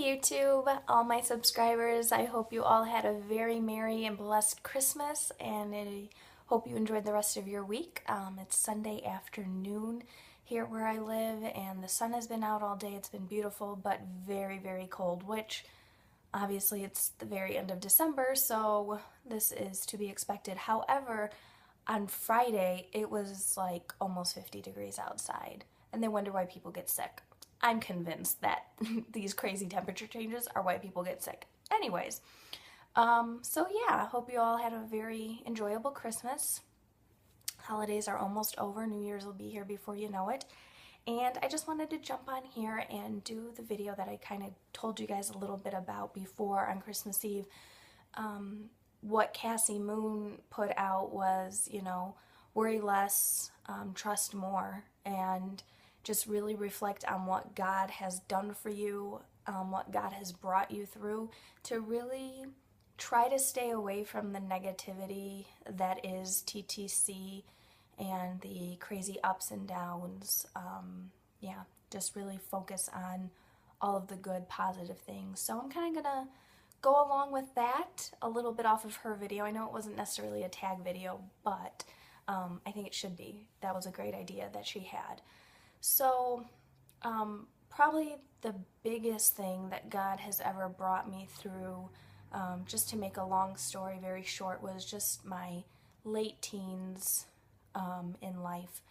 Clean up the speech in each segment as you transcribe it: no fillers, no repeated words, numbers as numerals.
YouTube, all my subscribers. I hope you all had a very merry and blessed Christmas, and I hope you enjoyed the rest of your week. It's Sunday afternoon here where I live, and the sun has been out all day. It's been beautiful, but very, very cold, which obviously it's the very end of December, so this is to be expected. However, on Friday, it was like almost 50 degrees outside, and they wonder why people get sick. I'm convinced that these crazy temperature changes are why people get sick. Anyways, so yeah, hope you all had a very enjoyable Christmas. Holidays are almost over. New Year's will be here before you know it. And I just wanted to jump on here and do the video that I kind of told you guys a little bit about before on Christmas Eve. What Kassie Moon put out was, worry less, trust more, and just really reflect on what God has done for you, what God has brought you through, to really try to stay away from the negativity that is TTC and the crazy ups and downs. Yeah, just really focus on all of the good, positive things. So I'm kind of gonna go along with that a little bit off of her video. I know it wasn't necessarily a tag video, but I think it should be. That was a great idea that she had. So, probably the biggest thing that God has ever brought me through, just to make a long story very short, was just my late teens in life.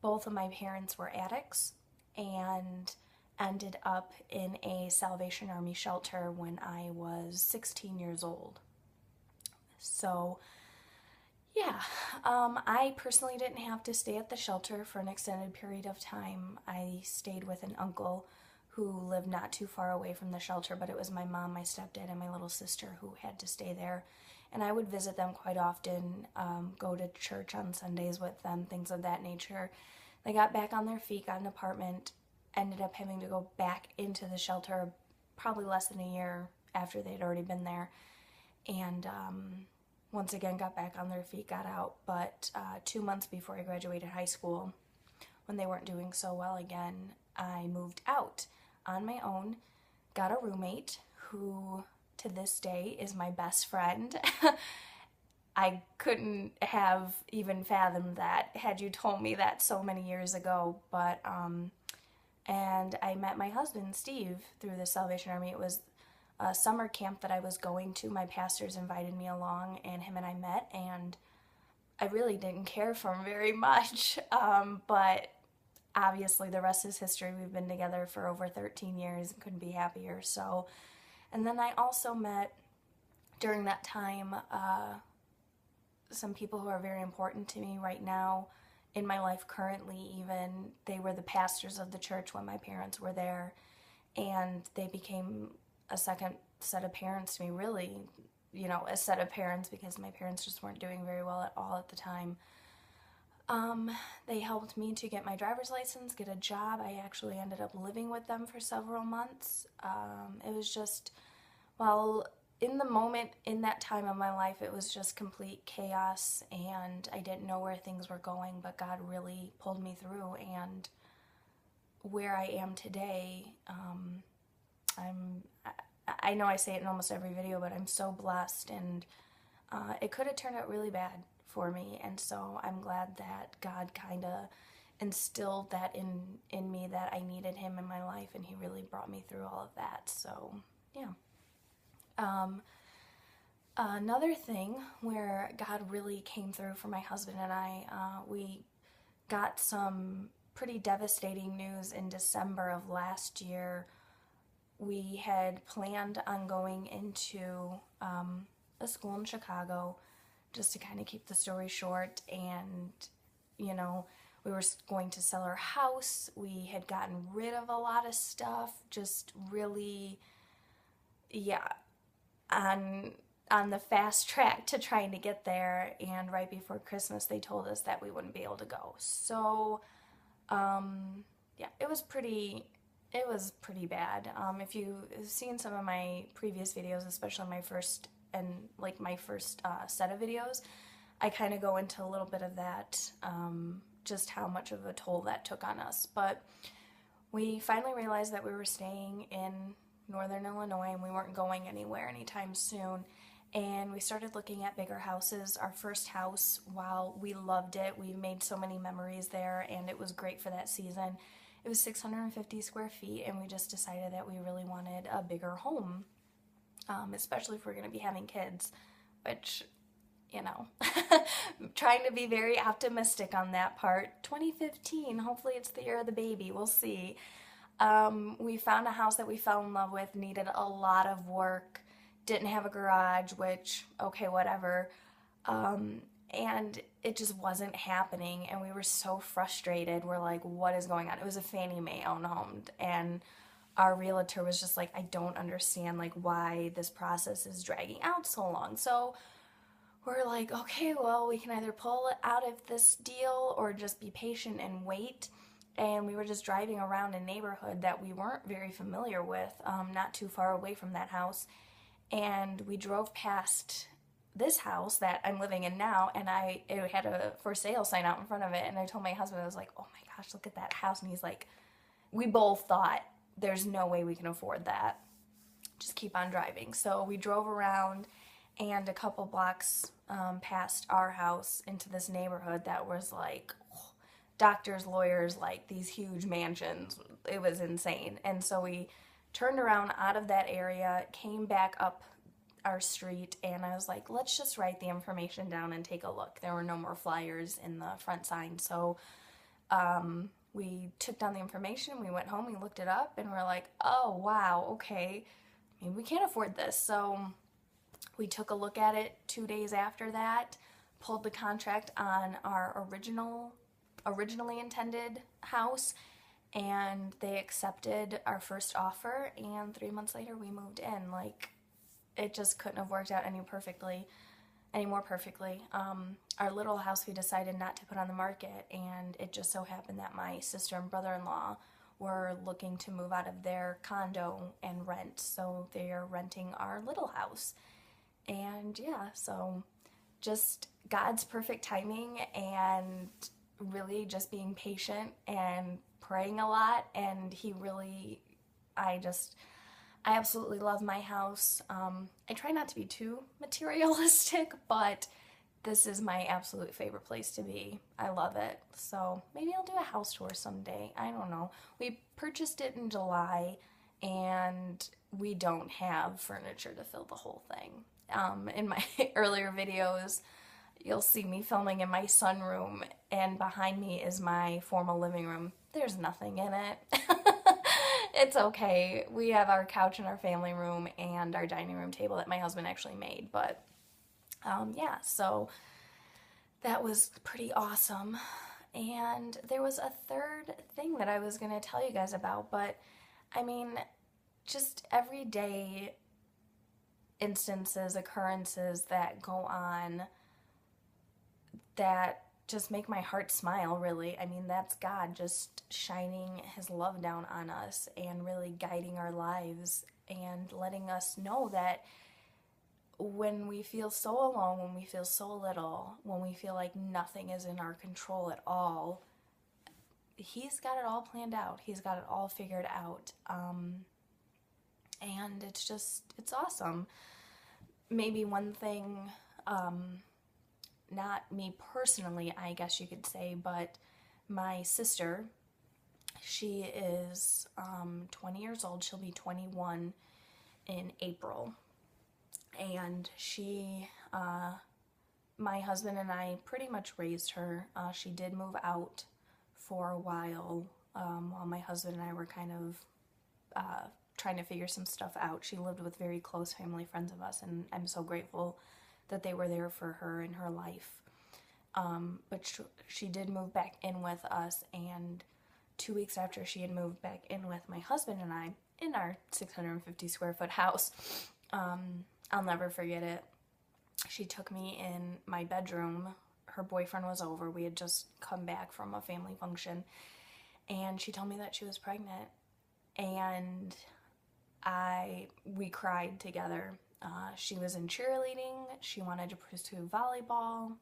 Both of my parents were addicts and ended up in a Salvation Army shelter when I was 16 years old. So, yeah, I personally didn't have to stay at the shelter for an extended period of time. I stayed with an uncle who lived not too far away from the shelter, but it was my mom, my stepdad, and my little sister who had to stay there. And I would visit them quite often, go to church on Sundays with them, things of that nature. They got back on their feet, got an apartment, ended up having to go back into the shelter probably less than a year after they'd already been there. And once again got back on their feet, got out, but 2 months before I graduated high school, when they weren't doing so well again, I moved out on my own, got a roommate who to this day is my best friend. I couldn't have even fathomed that had you told me that so many years ago, but and I met my husband, Steve, through the Salvation Army. It was a summer camp that I was going to. My pastors invited me along, and him and I met, and I really didn't care for him very much, but obviously the rest is history. We've been together for over 13 years and couldn't be happier. So, and then I also met, during that time, some people who are very important to me right now in my life currently even. They were the pastors of the church when my parents were there, and they became a second set of parents to me, really, a set of parents, because my parents just weren't doing very well at all at the time. They helped me to get my driver's license, get a job. I actually ended up living with them for several months. It was just, well, in the moment, in that time of my life, it was just complete chaos, and I didn't know where things were going, but God really pulled me through, and where I am today, I know I say it in almost every video, but I'm so blessed, and it could have turned out really bad for me, and so I'm glad that God kind of instilled that in me, that I needed him in my life, and he really brought me through all of that. So yeah. Another thing where God really came through for my husband and I, we got some pretty devastating news in December of last year. We had planned on going into a school in Chicago, just to kind of keep the story short, and we were going to sell our house. We had gotten rid of a lot of stuff, just really, yeah, on the fast track to trying to get there. And right before Christmas, they told us that we wouldn't be able to go. So yeah, it was pretty bad. If you've seen some of my previous videos, especially my first set of videos, I kind of go into a little bit of that, just how much of a toll that took on us. But we finally realized that we were staying in Northern Illinois, and we weren't going anywhere anytime soon. And we started looking at bigger houses. Our first house, while we loved it, we made so many memories there, and it was great for that season. It was 650 square feet, and we just decided that we really wanted a bigger home, especially if we're going to be having kids, which, you know, trying to be very optimistic on that part. 2015, hopefully it's the year of the baby. We'll see. We found a house that we fell in love with, needed a lot of work, didn't have a garage, which, okay, whatever, and it just wasn't happening, and we were so frustrated. We're like, what is going on? It was a Fannie Mae owned home, and our realtor was just like, I don't understand, like, why this process is dragging out so long. So we're like, okay, well, we can either pull it out of this deal or just be patient and wait. And we were just driving around a neighborhood that we weren't very familiar with, not too far away from that house. And we drove past this house that I'm living in now, and it had a for sale sign out in front of it. And I told my husband, I was like, oh my gosh, look at that house. And he's like, we both thought, there's no way we can afford that. Just keep on driving. So we drove around, and a couple blocks past our house into this neighborhood that was like doctors, lawyers, like these huge mansions. It was insane. And so we turned around out of that area, came back up our street, and I was like, let's just write the information down and take a look. There were no more flyers in the front sign. So we took down the information, we went home, we looked it up, and we're like, oh, wow, okay, maybe we can't afford this. So we took a look at it 2 days after that, pulled the contract on our originally intended house, and they accepted our first offer, and 3 months later we moved in. Like, it just couldn't have worked out any more perfectly. Our little house we decided not to put on the market, and it just so happened that my sister and brother-in-law were looking to move out of their condo and rent, so they're renting our little house. And yeah, so just God's perfect timing, and really just being patient and praying a lot. And I absolutely love my house. I try not to be too materialistic, but this is my absolute favorite place to be. I love it. So maybe I'll do a house tour someday. I don't know. We purchased it in July, and we don't have furniture to fill the whole thing. In my earlier videos, you'll see me filming in my sunroom, and behind me is my formal living room. There's nothing in it. It's okay. We have our couch in our family room and our dining room table that my husband actually made. But yeah, so that was pretty awesome. And there was a third thing that I was going to tell you guys about, but I mean, just everyday instances, occurrences that go on that just make my heart smile, really. I mean, that's God just shining his love down on us and really guiding our lives and letting us know that when we feel so alone, when we feel so little, when we feel like nothing is in our control at all, he's got it all planned out. He's got it all figured out. And it's awesome. Maybe one thing, not me personally, I guess you could say, but my sister, she is 20 years old. She'll be 21 in April. And my husband and I pretty much raised her. She did move out for a while my husband and I were kind of trying to figure some stuff out. She lived with very close family friends of us, and I'm so grateful that they were there for her in her life. But she did move back in with us, and 2 weeks after she had moved back in with my husband and I in our 650 square foot house, I'll never forget it. She took me in my bedroom. Her boyfriend was over. We had just come back from a family function, and she told me that she was pregnant, and we cried together. She was in cheerleading. She wanted to pursue volleyball.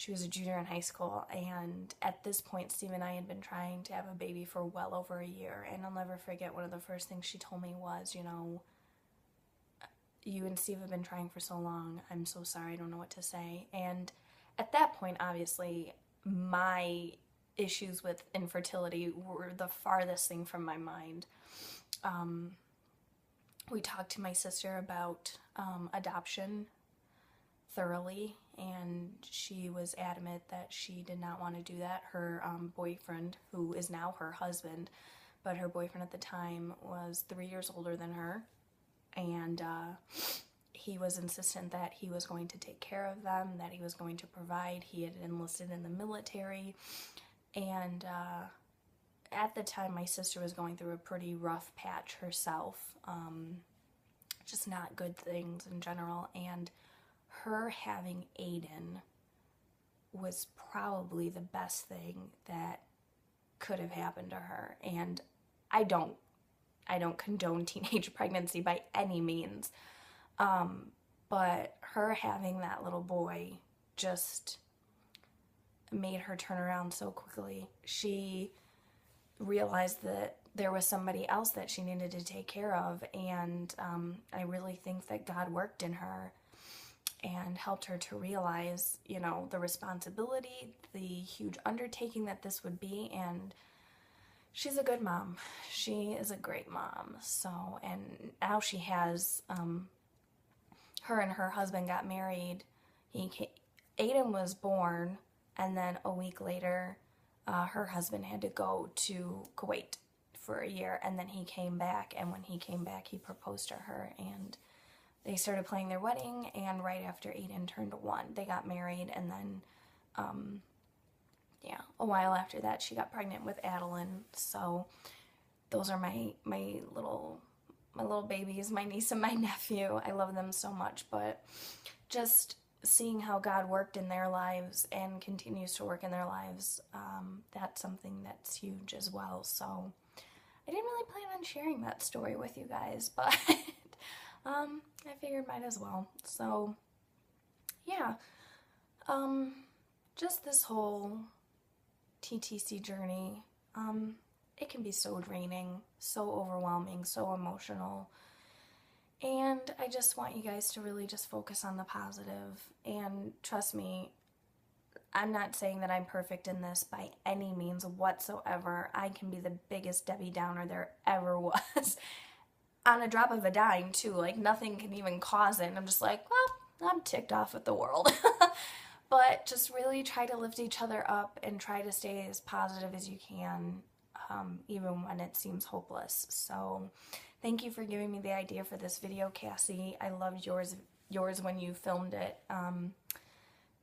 she was a junior in high school, and at this point, Steve and I had been trying to have a baby for well over a year, and I'll never forget one of the first things she told me was, you know, you and Steve have been trying for so long, I'm so sorry, I don't know what to say. And at that point, obviously, my issues with infertility were the farthest thing from my mind. We talked to my sister about adoption thoroughly, and she was adamant that she did not want to do that. Her boyfriend, who is now her husband, but her boyfriend at the time was 3 years older than her, and he was insistent that he was going to take care of them, that he was going to provide. He had enlisted in the military, and at the time my sister was going through a pretty rough patch herself, just not good things in general, and her having Aiden was probably the best thing that could have happened to her. And I don't condone teenage pregnancy by any means, but her having that little boy just made her turn around so quickly. She realized that there was somebody else that she needed to take care of, and I really think that God worked in her and helped her to realize, you know, the responsibility, the huge undertaking that this would be, and she's a good mom. She is a great mom. So, and now she has, her and her husband got married. Aiden was born, and then a week later, her husband had to go to Kuwait for a year, and then he came back, and when he came back, he proposed to her, and they started planning their wedding, and right after Aiden turned 1, they got married, and then, a while after that, she got pregnant with Adeline. So those are my little babies, my niece and my nephew. I love them so much, but just seeing how God worked in their lives and continues to work in their lives, that's something that's huge as well. So I didn't really plan on sharing that story with you guys, but I figured might as well. So yeah, just this whole TTC journey, it can be so draining, so overwhelming, so emotional, and I just want you guys to really just focus on the positive. And trust me, I'm not saying that I'm perfect in this by any means whatsoever. I can be the biggest Debbie Downer there ever was. On a drop of a dime, too. Like, nothing can even cause it. And I'm just like, well, I'm ticked off at the world. But just really try to lift each other up and try to stay as positive as you can, even when it seems hopeless. So thank you for giving me the idea for this video, Cassie. I loved yours when you filmed it.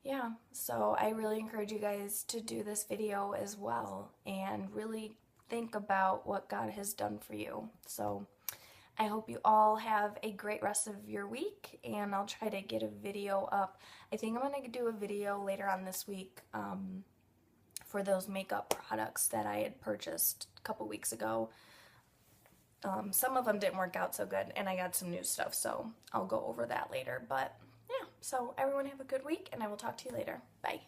Yeah, so I really encourage you guys to do this video as well and really think about what God has done for you. So I hope you all have a great rest of your week, and I'll try to get a video up. I think I'm going to do a video later on this week for those makeup products that I had purchased a couple weeks ago. Some of them didn't work out so good, and I got some new stuff, so I'll go over that later. But yeah, so everyone have a good week, and I will talk to you later. Bye.